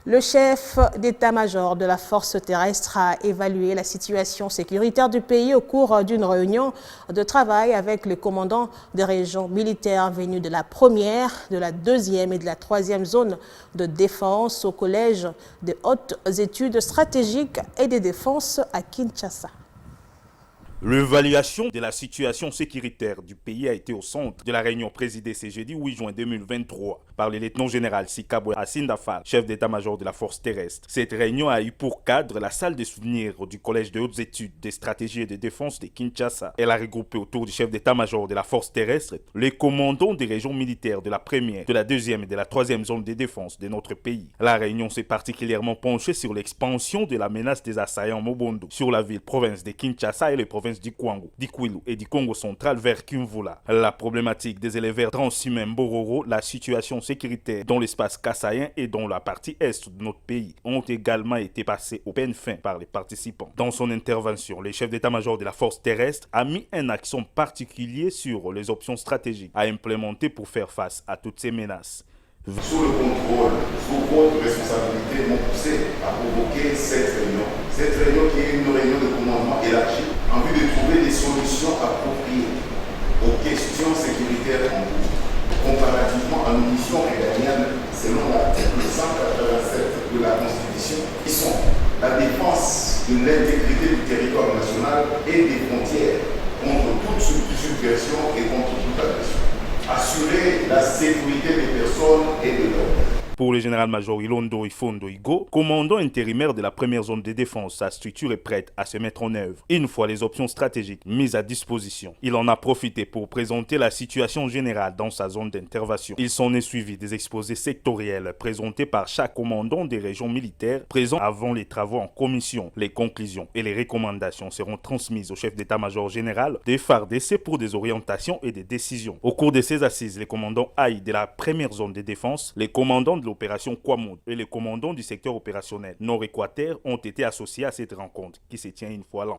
Le chef d'état-major de la force terrestre a évalué la situation sécuritaire du pays au cours d'une réunion de travail avec les commandants des régions militaires venus de la première, de la deuxième et de la troisième zone de défense au Collège des hautes études stratégiques et de défense à Kinshasa. L'évaluation de la situation sécuritaire du pays a été au centre de la réunion présidée ce jeudi 8 juin 2023 par le lieutenant-général Sikabwe Asindafal, chef d'état-major de la force terrestre. Cette réunion a eu pour cadre la salle de souvenirs du Collège de hautes études des stratégies et de défense de Kinshasa. Elle a regroupé autour du chef d'état-major de la force terrestre les commandants des régions militaires de la première, de la deuxième et de la troisième zone de défense de notre pays. La réunion s'est particulièrement penchée sur l'expansion de la menace des assaillants Mobondo sur la ville-province de Kinshasa et les provinces du Kwango, du Kwilu et du Congo central vers Kimvula. La problématique des éleveurs transhumains Bororo, la situation sécuritaire dans l'espace kassaïen et dans la partie est de notre pays ont également été passées au peine fin par les participants. Dans son intervention, le chef d'état-major de la force terrestre a mis un accent particulier sur les options stratégiques à implémenter pour faire face à toutes ces menaces. Sous le contrôle, sous votre responsabilité, m'ont poussé à provoquer cette réunion. Cette réunion qui est une réunion de commandement élargie en vue de trouver des solutions appropriées aux questions sécuritaires en cours, comparativement à nos missions régaliennes selon l'article 187 de la Constitution, qui sont la défense de l'intégrité du territoire national et des frontières contre toute subversion et contre toute agression. Assurer la sécurité des personnes et de l'ordre. Pour le général-major Ilondo Ifondo Igo, commandant intérimaire de la première zone de défense, sa structure est prête à se mettre en œuvre. Une fois les options stratégiques mises à disposition, il en a profité pour présenter la situation générale dans sa zone d'intervention. Il s'en est suivi des exposés sectoriels présentés par chaque commandant des régions militaires présents avant les travaux en commission. Les conclusions et les recommandations seront transmises au chef d'état-major général des FARDC pour des orientations et des décisions. Au cours de ces assises, les commandants AI de la première zone de défense, les commandants de l'opération Kwamod et les commandants du secteur opérationnel Nord-Équateur ont été associés à cette rencontre qui se tient une fois l'an.